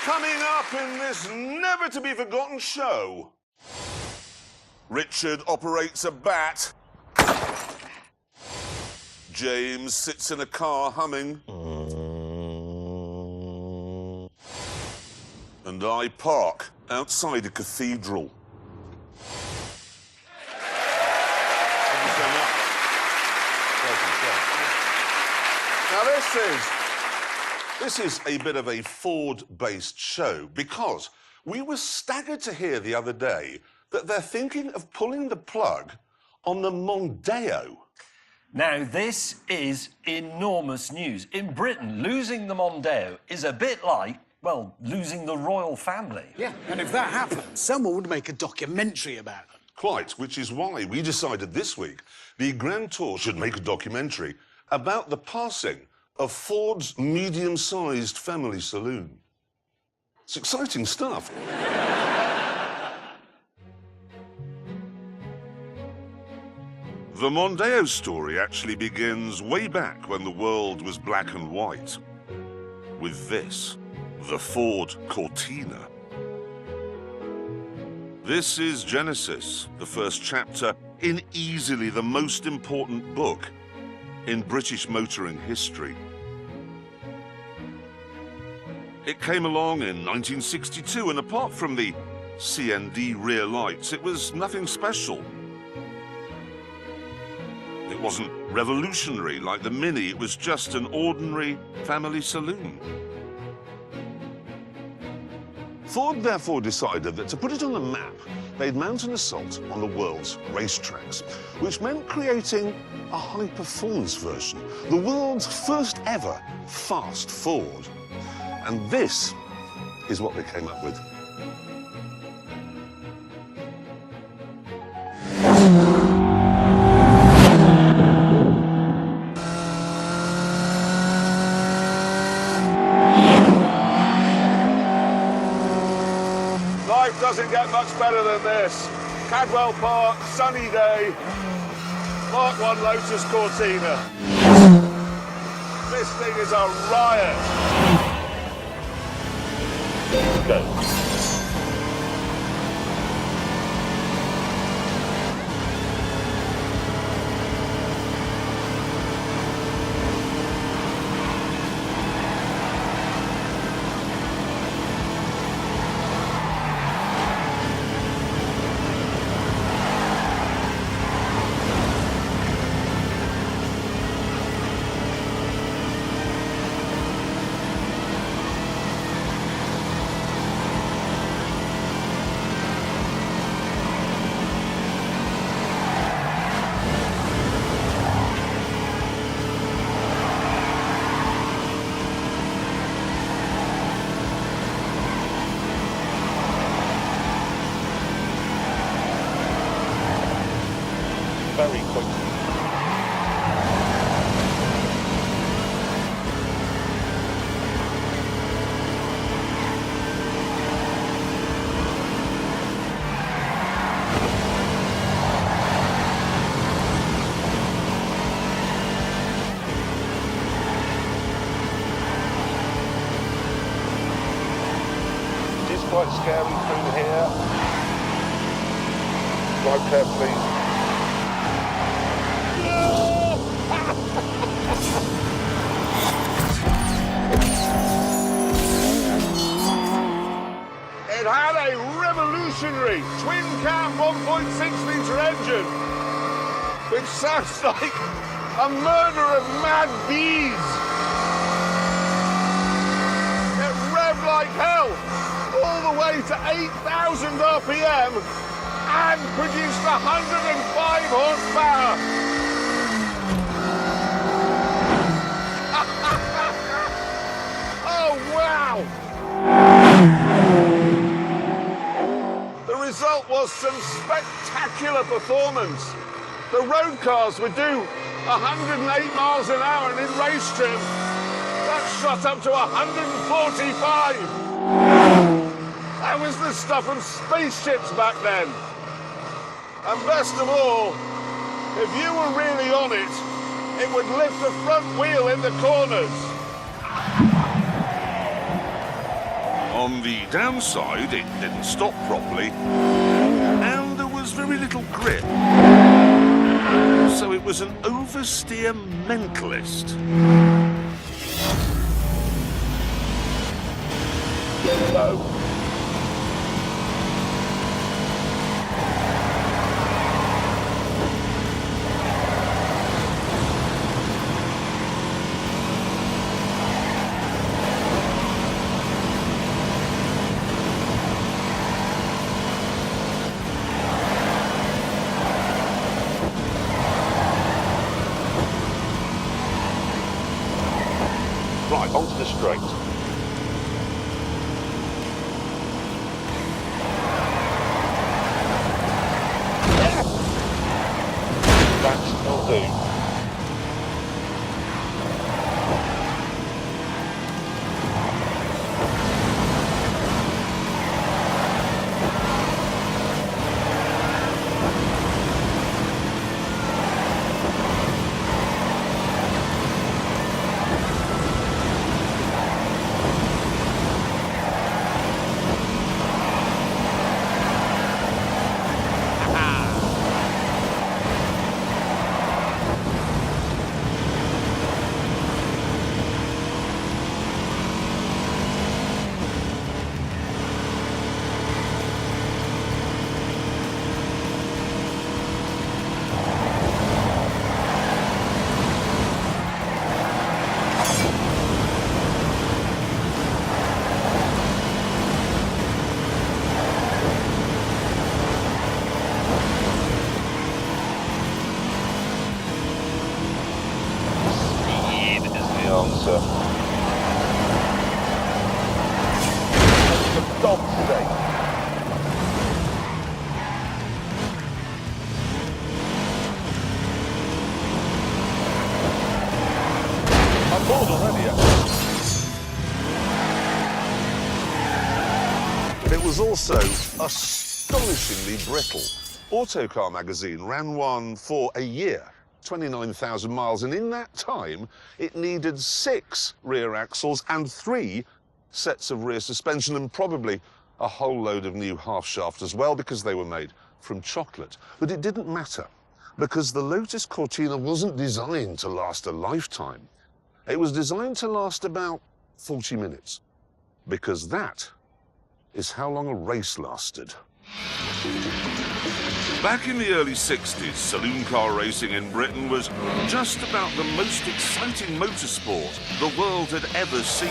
Coming up in this never-to-be-forgotten show, Richard operates a bat. James sits in a car humming. And I park outside a cathedral. Thank you so much. Now, this is a bit of a Ford-based show because we were staggered to hear the other day that they're thinking of pulling the plug on the Mondeo. Now, this is enormous news. In Britain, losing the Mondeo is a bit like, well, losing the royal family. Yeah, and if that happened, someone would make a documentary about them. Quite, which is why we decided this week the Grand Tour should make a documentary about the passing of Ford's medium-sized family saloon. It's exciting stuff. The Mondeo story actually begins way back when the world was black and white. With this, the Ford Cortina. This is Genesis, the first chapter in easily the most important book in British motoring history. It came along in 1962, and apart from the CND rear lights, it was nothing special. It wasn't revolutionary like the Mini, it was just an ordinary family saloon. Ford therefore decided that to put it on the map, they'd mount an assault on the world's racetracks, which meant creating a high-performance version, the world's first ever fast Ford. And this is what they came up with. Life doesn't get much better than this. Cadwell Park, sunny day, Mark 1 Lotus Cortina. This thing is a riot. Go. Very quickly. It is quite scary through here. Drive carefully. It had a revolutionary twin-cam 1.6-litre engine, which sounds like a murder of mad bees. It revved like hell, all the way to 8,000 RPM, and produced 105 horsepower. Oh, wow! The result was some spectacular performance. The road cars would do 108 miles an hour, and in race trim, that shot up to 145. That was the stuff of spaceships back then. And best of all, if you were really on it, it would lift the front wheel in the corners. On the downside, it didn't stop properly, and there was very little grip. So it was an oversteer mentalist. No. Right, onto the straight. That'll do. Answer. For God's sake. I'm bored already, actually. It was also astonishingly brittle. Autocar magazine ran one for a year. 29,000 miles, and in that time, it needed 6 rear axles and 3 sets of rear suspension, and probably a whole load of new half shaft as well, because they were made from chocolate. But it didn't matter, because the Lotus Cortina wasn't designed to last a lifetime. It was designed to last about 40 minutes, because that is how long a race lasted. Back in the early 60s, saloon car racing in Britain was just about the most exciting motorsport the world had ever seen.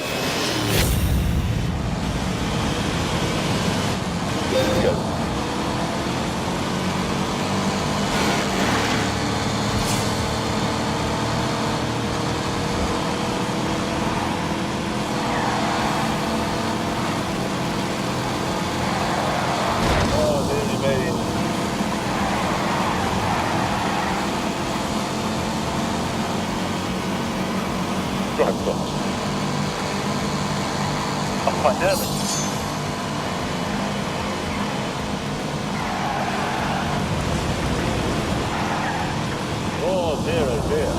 Go. Drive box. I'm quite nervous. Oh dear, oh dear.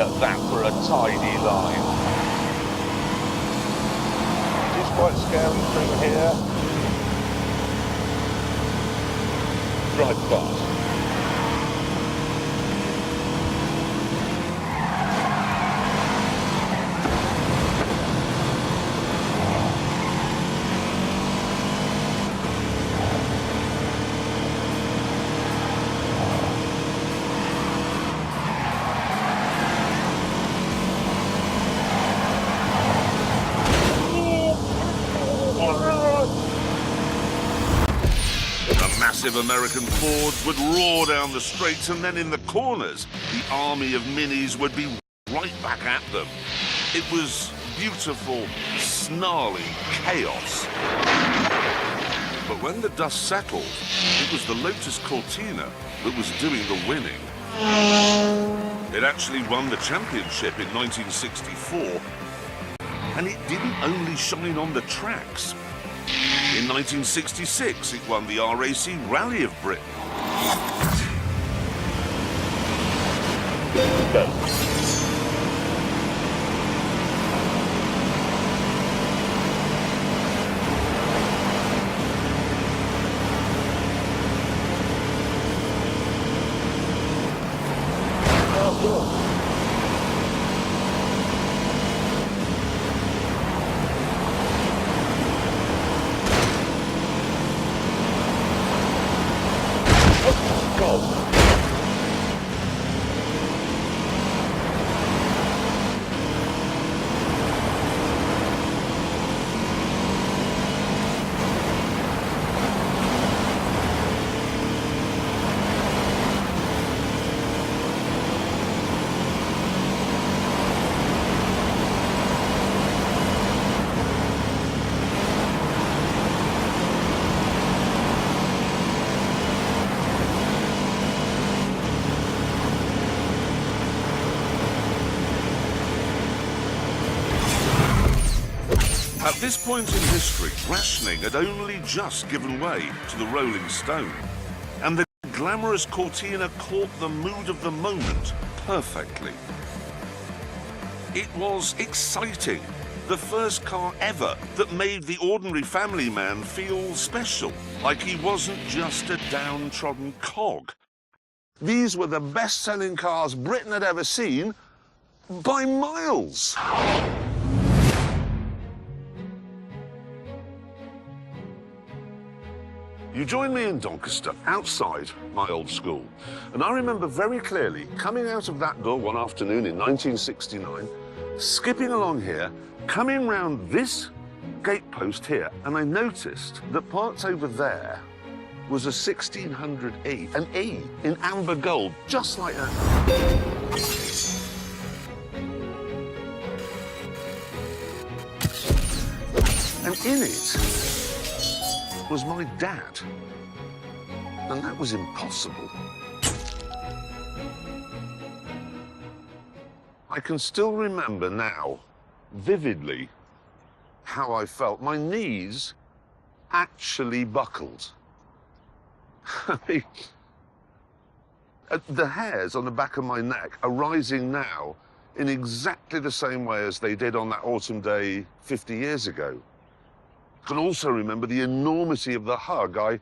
at that for a tidy line. It is quite scary through here. Drive fast. Massive American Fords would roar down the straights, and then in the corners, the army of Minis would be right back at them. It was beautiful, snarly chaos. But when the dust settled, it was the Lotus Cortina that was doing the winning. It actually won the championship in 1964, and it didn't only shine on the tracks. In 1966, it won the RAC Rally of Britain. Go. At this point in history, rationing had only just given way to the Rolling Stone, and the glamorous Cortina caught the mood of the moment perfectly. It was exciting, the first car ever that made the ordinary family man feel special, like he wasn't just a downtrodden cog. These were the best-selling cars Britain had ever seen by miles. You joined me in Doncaster, outside my old school. And I remember very clearly coming out of that door one afternoon in 1969, skipping along here, coming round this gatepost here, and I noticed that parked over there was a 1600E, an E in amber gold, just like that. And in it was my dad. And that was impossible. I can still remember now, vividly, how I felt. My knees actually buckled. I mean, the hairs on the back of my neck are rising now in exactly the same way as they did on that autumn day 50 years ago. I can also remember the enormity of the hug I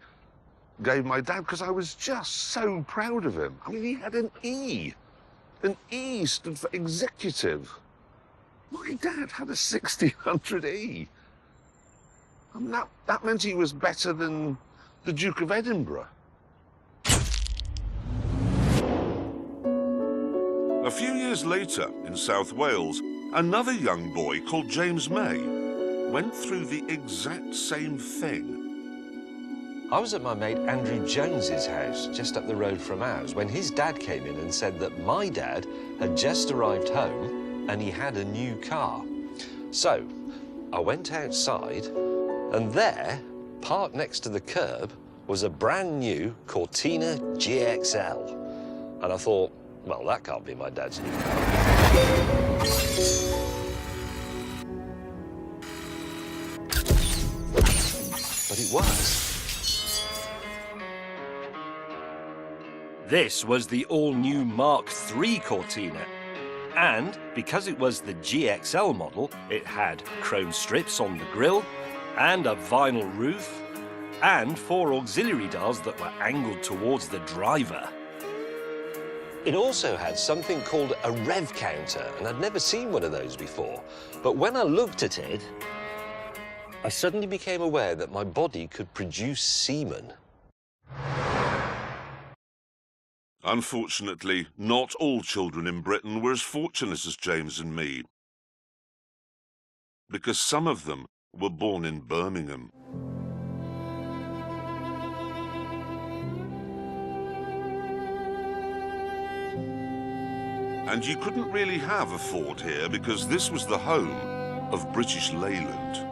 gave my dad, because I was just so proud of him. I mean, he had an E. An E stood for executive. My dad had a 1600E. I mean, that meant he was better than the Duke of Edinburgh. A few years later, in South Wales, another young boy called James May went through the exact same thing. I was at my mate Andrew Jones's house, just up the road from ours, when his dad came in and said that my dad had just arrived home and he had a new car. So I went outside, and there, parked next to the curb, was a brand new Cortina GXL. And I thought, well, that can't be my dad's new car. But it was. This was the all-new Mark III Cortina. And because it was the GXL model, it had chrome strips on the grille and a vinyl roof and 4 auxiliary dials that were angled towards the driver. It also had something called a rev counter, and I'd never seen one of those before. But when I looked at it, I suddenly became aware that my body could produce semen. Unfortunately, not all children in Britain were as fortunate as James and me, because some of them were born in Birmingham. And you couldn't really have a Ford here because this was the home of British Leyland.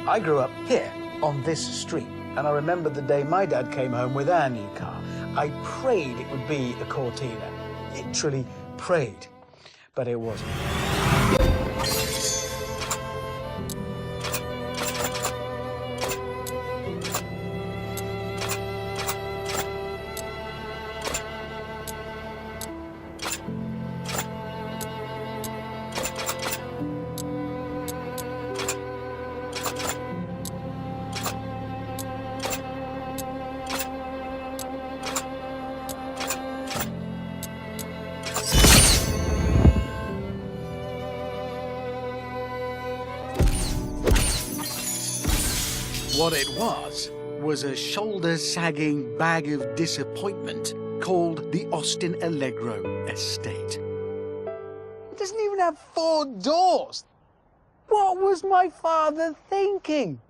I grew up here, on this street, and I remember the day my dad came home with our new car. I prayed it would be a Cortina. Literally prayed. But it wasn't. What it was a shoulder-sagging bag of disappointment called the Austin Allegro Estate. It doesn't even have 4 doors. What was my father thinking?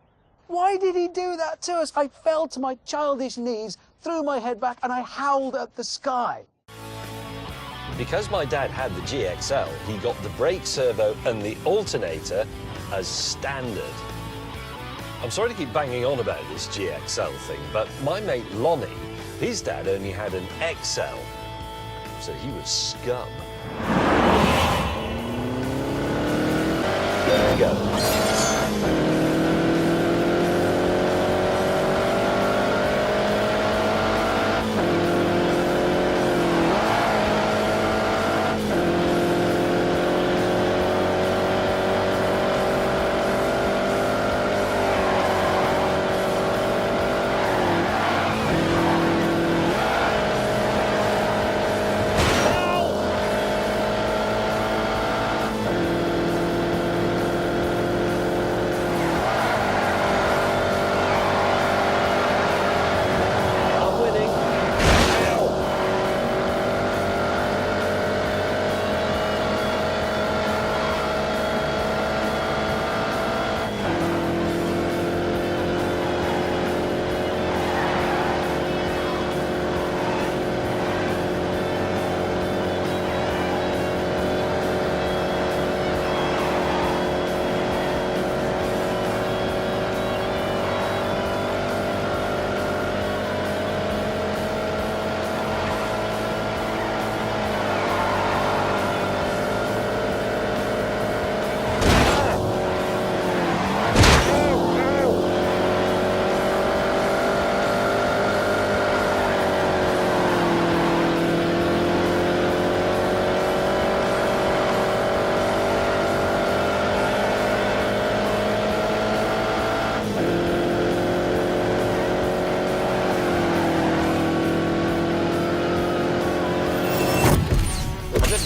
Why did he do that to us? I fell to my childish knees, threw my head back, and I howled at the sky. Because my dad had the GXL, he got the brake servo and the alternator as standard. I'm sorry to keep banging on about this GXL thing, but my mate Lonnie, his dad only had an XL, so he was scum. There we go.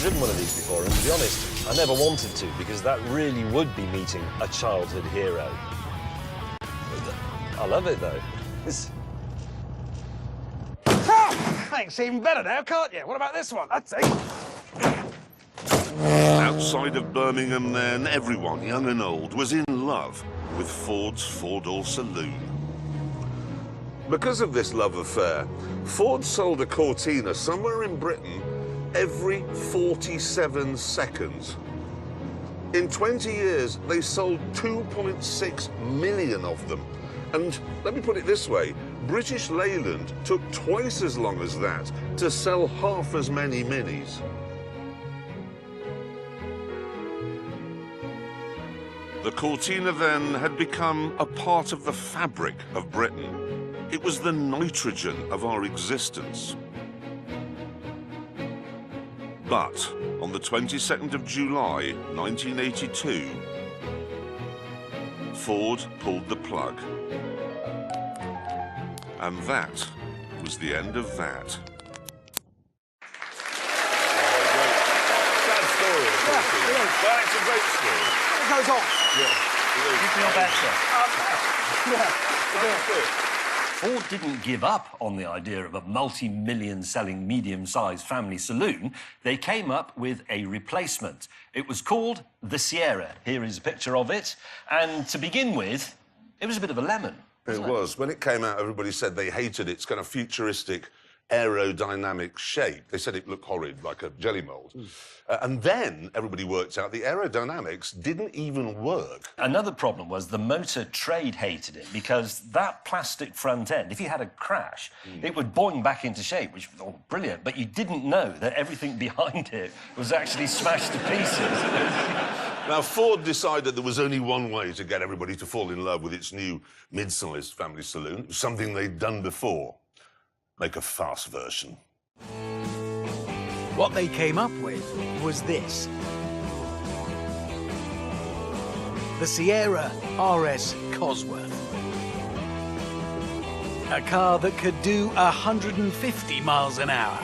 Driven one of these before, and to be honest, I never wanted to, because that really would be meeting a childhood hero. I love it though. Thanks, even better now, can't you? What about this one? That's it. Outside of Birmingham then, everyone, young and old, was in love with Ford's four-door saloon. Because of this love affair, Ford sold a Cortina somewhere in Britain every 47 seconds. In 20 years, they sold 2.6 million of them. And let me put it this way, British Leyland took twice as long as that to sell half as many Minis. The Cortina then had become a part of the fabric of Britain. It was the nitrogen of our existence. But on the 22nd of July, 1982, Ford pulled the plug. And that was the end of that. Sad story, of course. But it's a great story. It goes on. You feel better? That's good. Ford didn't give up on the idea of a multi-million selling medium-sized family saloon. They came up with a replacement. It was called the Sierra. Here is a picture of it. And to begin with, it was a bit of a lemon. It was. When it came out, everybody said they hated its kind of futuristic aerodynamic shape. They said it looked horrid, like a jelly mould. And then everybody worked out the aerodynamics didn't even work. Another problem was the motor trade hated it because that plastic front end, if you had a crash, it would boing back into shape, which was all brilliant, but you didn't know that everything behind it was actually smashed to pieces. Now, Ford decided there was only one way to get everybody to fall in love with its new mid-sized family saloon. It was something they'd done before. Make a fast version. What they came up with was this. The Sierra RS Cosworth. A car that could do 150 miles an hour.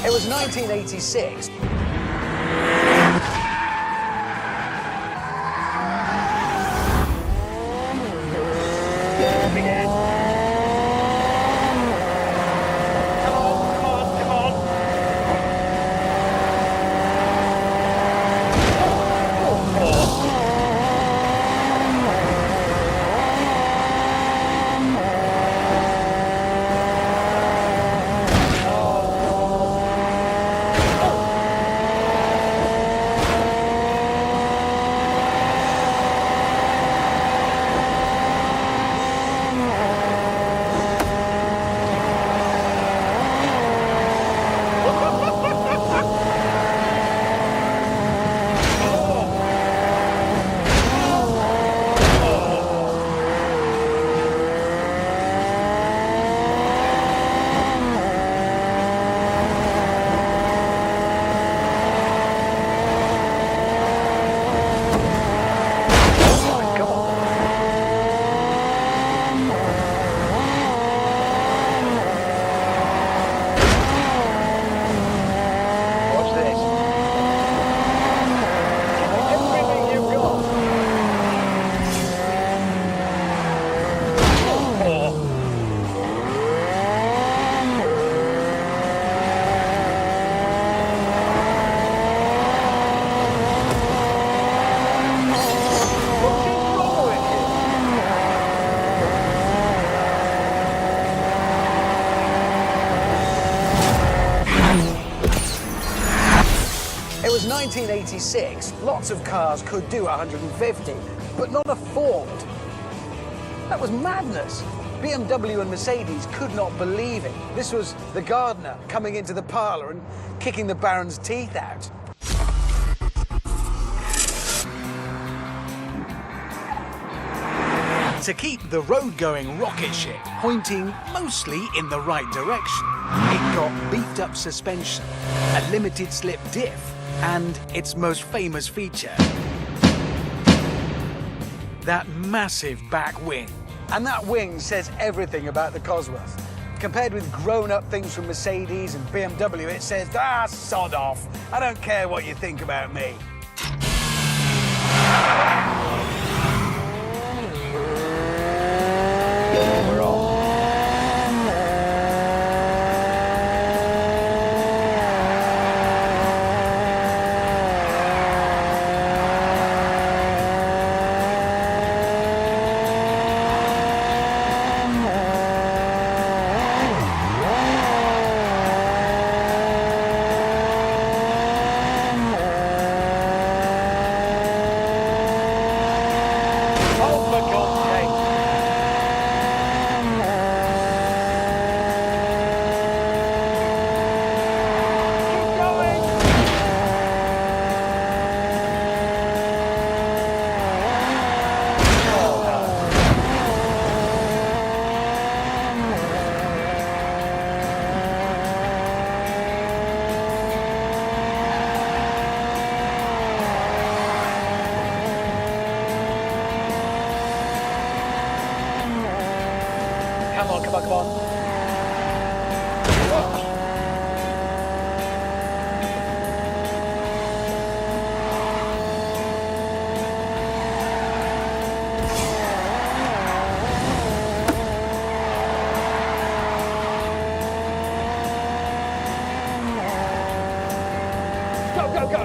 It was 1986. was 1986. Lots of cars could do 150, but not a Ford. That was madness. BMW and Mercedes could not believe it. This was the gardener coming into the parlour and kicking the Baron's teeth out. To keep the road-going rocket ship pointing mostly in the right direction, it got beefed-up suspension, a limited-slip diff, and its most famous feature, that massive back wing. And that wing says everything about the Cosworth. Compared with grown-up things from Mercedes and BMW, it says, ah, sod off. I don't care what you think about me. We're off. Come on. Go, go, go!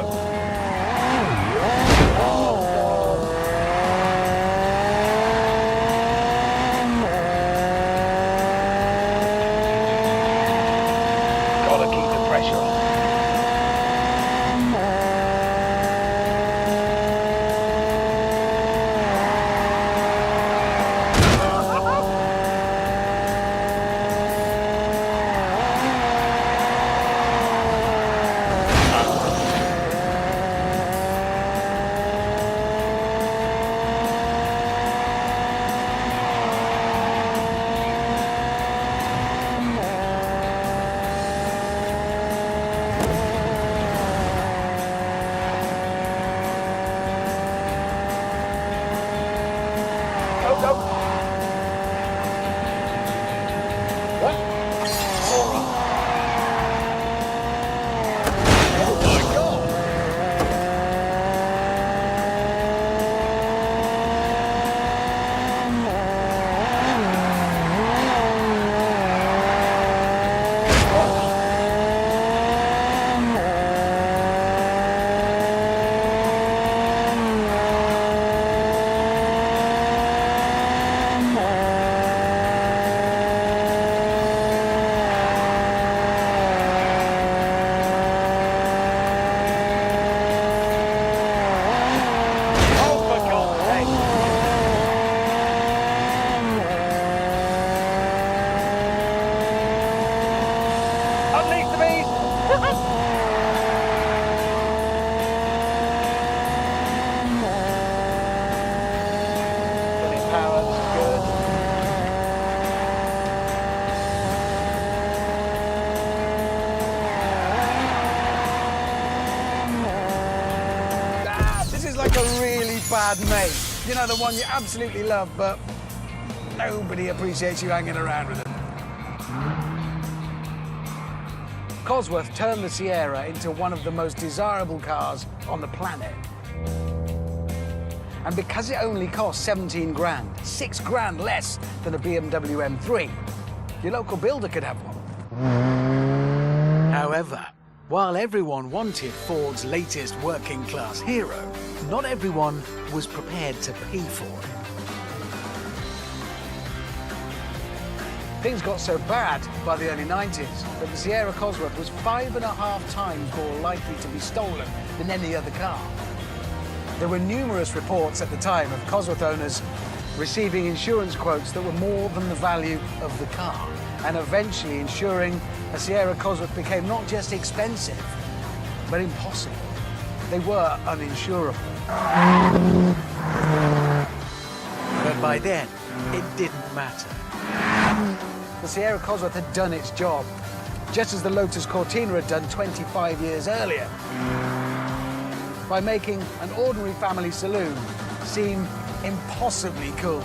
Bad mate. You know, the one you absolutely love, but nobody appreciates you hanging around with them. Cosworth turned the Sierra into one of the most desirable cars on the planet. And because it only cost 17 grand, 6 grand less than a BMW M3, your local builder could have one. However, while everyone wanted Ford's latest working-class hero, not everyone was prepared to pay for it. Things got so bad by the early 90s that the Sierra Cosworth was 5.5 times more likely to be stolen than any other car. There were numerous reports at the time of Cosworth owners receiving insurance quotes that were more than the value of the car, and eventually ensuring a Sierra Cosworth became not just expensive, but impossible. They were uninsurable. But by then, it didn't matter. The Sierra Cosworth had done its job, just as the Lotus Cortina had done 25 years earlier, by making an ordinary family saloon seem impossibly cool.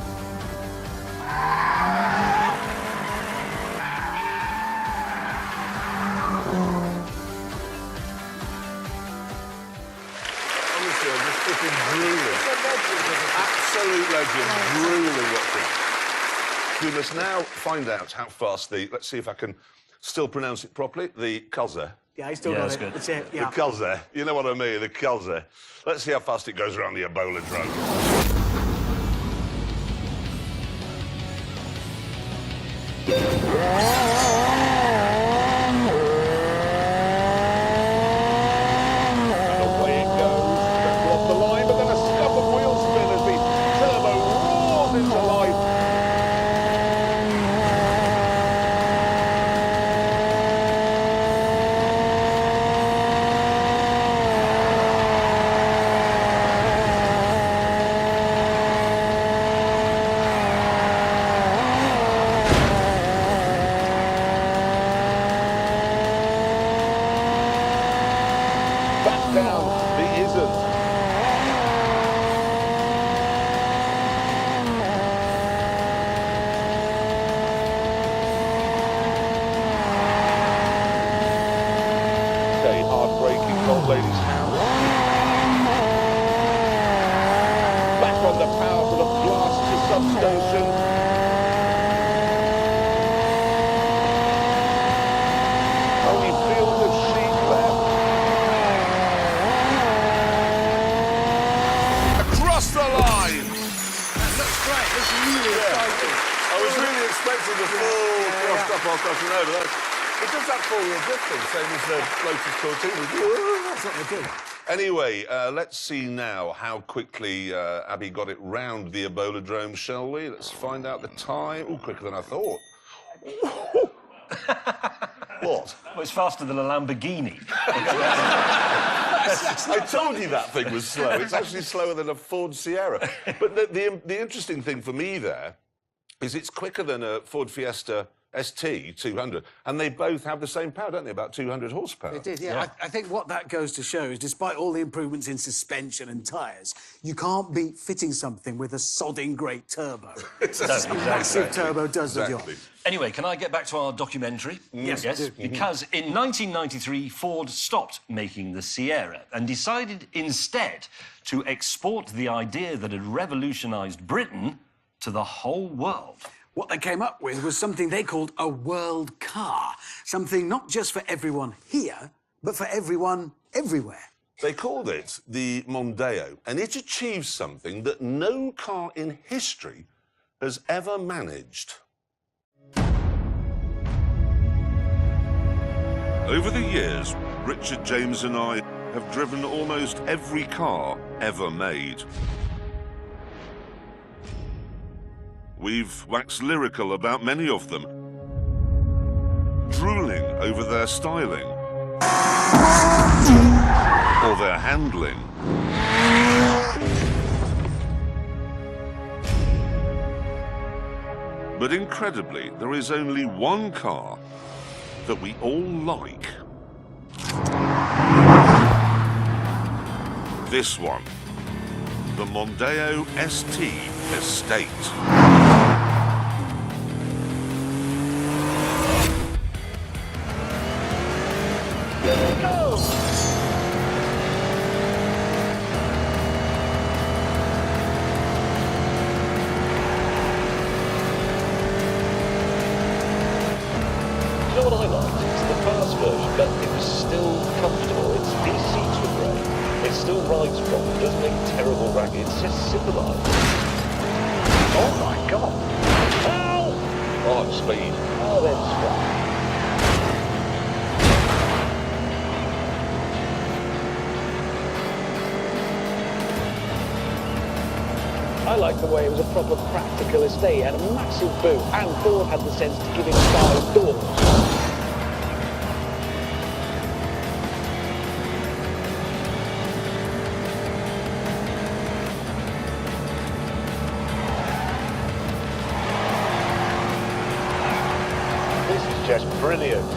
Honestly, I'm just freaking drooling. Absolute legend. Drooling watching. We must now find out how fast the... Let's see if I can still pronounce it properly. The Cuzzer. Yeah, I still Yeah, got that's it. good. That's it, yeah. The Cuzzer. You know what I mean, the Cuzzer. Let's see how fast it goes around the Ebola drone. And away it goes. Back off the line, but then a stubborn wheel spin as the turbo roars into life. Back down, the isn't. Okay, hard braking, old ladies now. Back on the power for the blast to substation. Only field of sheep left. Across the line! That looks great. It's really exciting. I was really expecting the full thrust up while crossing over. It does that four-wheel drift thing, same as the Lotus Cortina. That's what they do. Anyway, let's see now how quickly Abby got it round the Ebola drome, shall we? Let's find out the time. Oh, quicker than I thought. What? Well, it's faster than a Lamborghini. I told you that thing was slow. It's actually slower than a Ford Sierra. But the interesting thing for me there is it's quicker than a Ford Fiesta ST 200, and they both have the same power, don't they? About 200 horsepower. It did, yeah. I think what that goes to show is, despite all the improvements in suspension and tyres, you can't beat fitting something with a sodding great turbo. A massive turbo does the job. Anyway, can I get back to our documentary? Yes, Yes, do. because in 1993, Ford stopped making the Sierra and decided instead to export the idea that had revolutionised Britain to the whole world. What they came up with was something they called a world car. Something not just for everyone here, but for everyone everywhere. They called it the Mondeo, and it achieves something that no car in history has ever managed. Over the years, Richard, James and I have driven almost every car ever made. We've waxed lyrical about many of them, drooling over their styling or their handling. But incredibly, there is only one car that we all like. This one, the Mondeo ST Estate. You know what I liked? It's the fast version, but it was still comfortable. These seats were great. It still rides proper. It doesn't make terrible ragged. It's just civilised. Oh my God! Ow! I like speed. Oh, that's I like the way it was a proper practical estate. It had a massive boot, and Ford had the sense to give it 5 doors. This is just brilliant.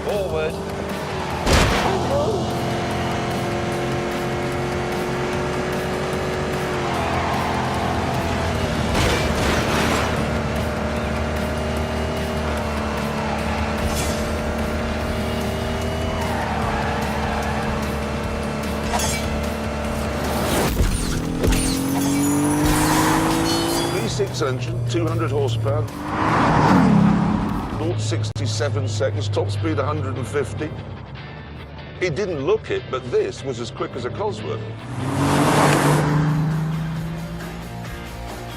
Forward. V6 engine, 200 horsepower. 0-67 seconds, top speed 150. He didn't look it, but this was as quick as a Cosworth.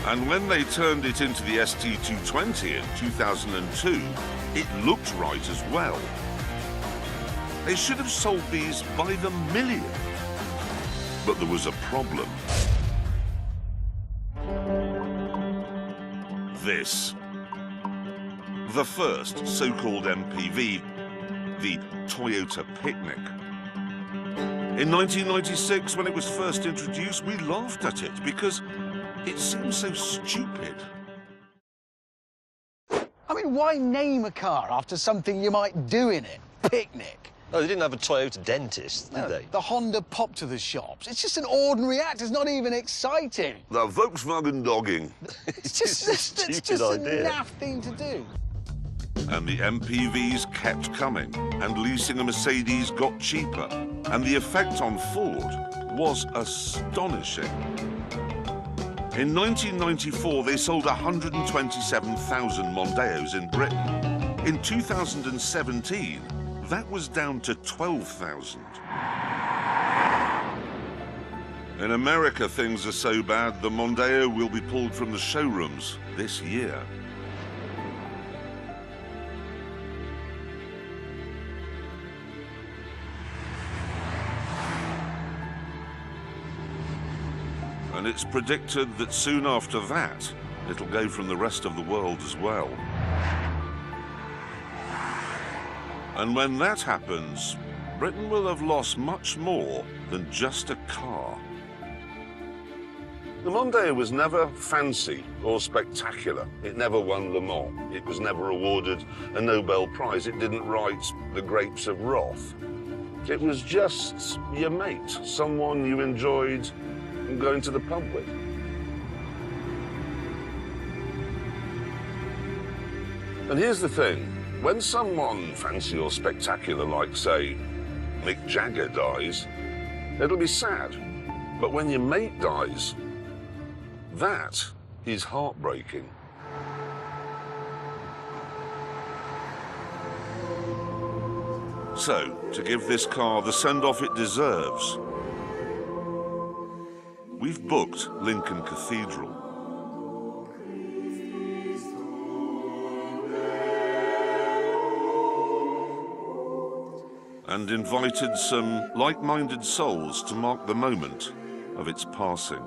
And when they turned it into the ST220 in 2002, it looked right as well. They should have sold these by the million. But there was a problem. This. The first so-called MPV, the Toyota Picnic. In 1996, when it was first introduced, we laughed at it because it seemed so stupid. I mean, why name a car after something you might do in it? Picnic. No, they didn't have a Toyota dentist, did they? The Honda pop to the shops. It's just an ordinary act. It's not even exciting. The Volkswagen dogging. It's just, it's just a naff thing to do. And the MPVs kept coming, and leasing a Mercedes got cheaper, and the effect on Ford was astonishing. In 1994, they sold 127,000 Mondeos in Britain. In 2017, that was down to 12,000. In America, things are so bad, the Mondeo will be pulled from the showrooms this year. And it's predicted that soon after that, it'll go from the rest of the world as well. And when that happens, Britain will have lost much more than just a car. The Mondeo was never fancy or spectacular. It never won Le Mans. It was never awarded a Nobel Prize. It didn't write The Grapes of Wrath. It was just your mate, someone you enjoyed going to the pub with. And here's the thing. When someone fancy or spectacular, like, say, Mick Jagger dies, it'll be sad. But when your mate dies, that is heartbreaking. So, to give this car the send-off it deserves, we've booked Lincoln Cathedral. And invited some like-minded souls to mark the moment of its passing.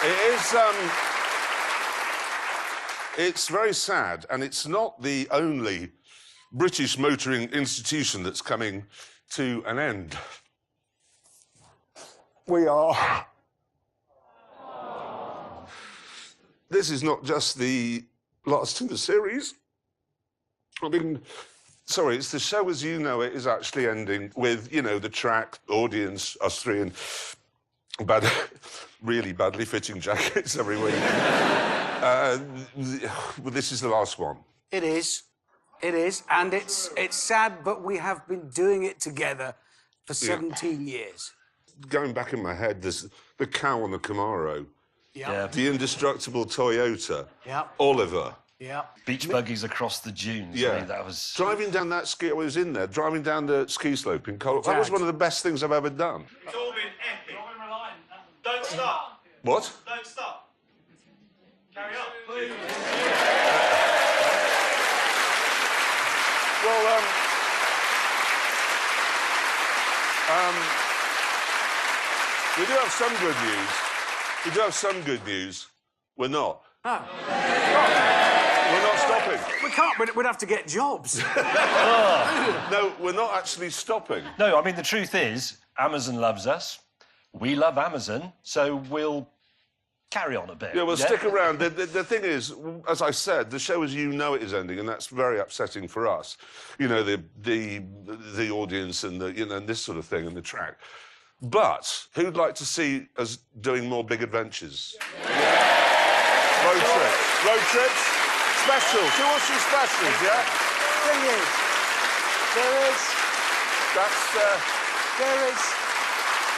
It is, it's very sad, and it's not the only British motoring institution that's coming to an end. We are. This is not just the last in the series. I mean, sorry, it's the show as you know it is actually ending with, you know, the track, audience, us three, and really badly fitting jackets every week. Well, this is the last one. It is. It is. And it's sad, but we have been doing it together for 17 years. Going back in my head, there's the cow on the Camaro, Yeah. the indestructible Toyota, Yeah. Oliver. Yeah. Beach buggies across the dunes. Yeah, I mean, that was... driving down that ski. I was in there, driving down the ski slope in Colorado. That was one of the best things I've ever done. It's all been epic. Don't stop. What? Don't stop. Carry on. Well, we do have some good news. We do have some good news. We're not. Oh. We're not stopping. We can't. We'd have to get jobs. No, we're not actually stopping. No, I mean, the truth is, Amazon loves us. We love Amazon, so we'll carry on a bit. Yeah, we'll stick around. The thing is, as I said, the show as you know it is ending, and that's very upsetting for us. You know, the audience and the, you know, and this sort of thing and the track. But who'd like to see us doing more big adventures? Yeah. Road trips, specials. Who wants to do specials? Yeah. Thing is, there is.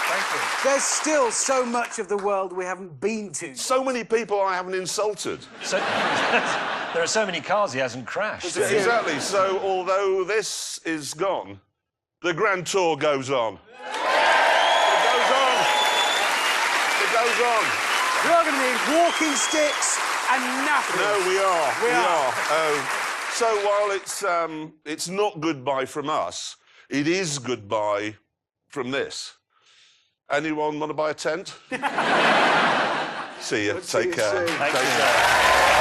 Thank you. There's still so much of the world we haven't been to. So many people I haven't insulted. So, there are so many cars he hasn't crashed. Yeah, exactly. So although this is gone, the Grand Tour goes on. It goes on. It goes on. We are going to need walking sticks and nappers. No, we are. We are. So while it's not goodbye from us, it is goodbye from this. Anyone want to buy a tent? See you. Take care. soon. Thank Take you. care.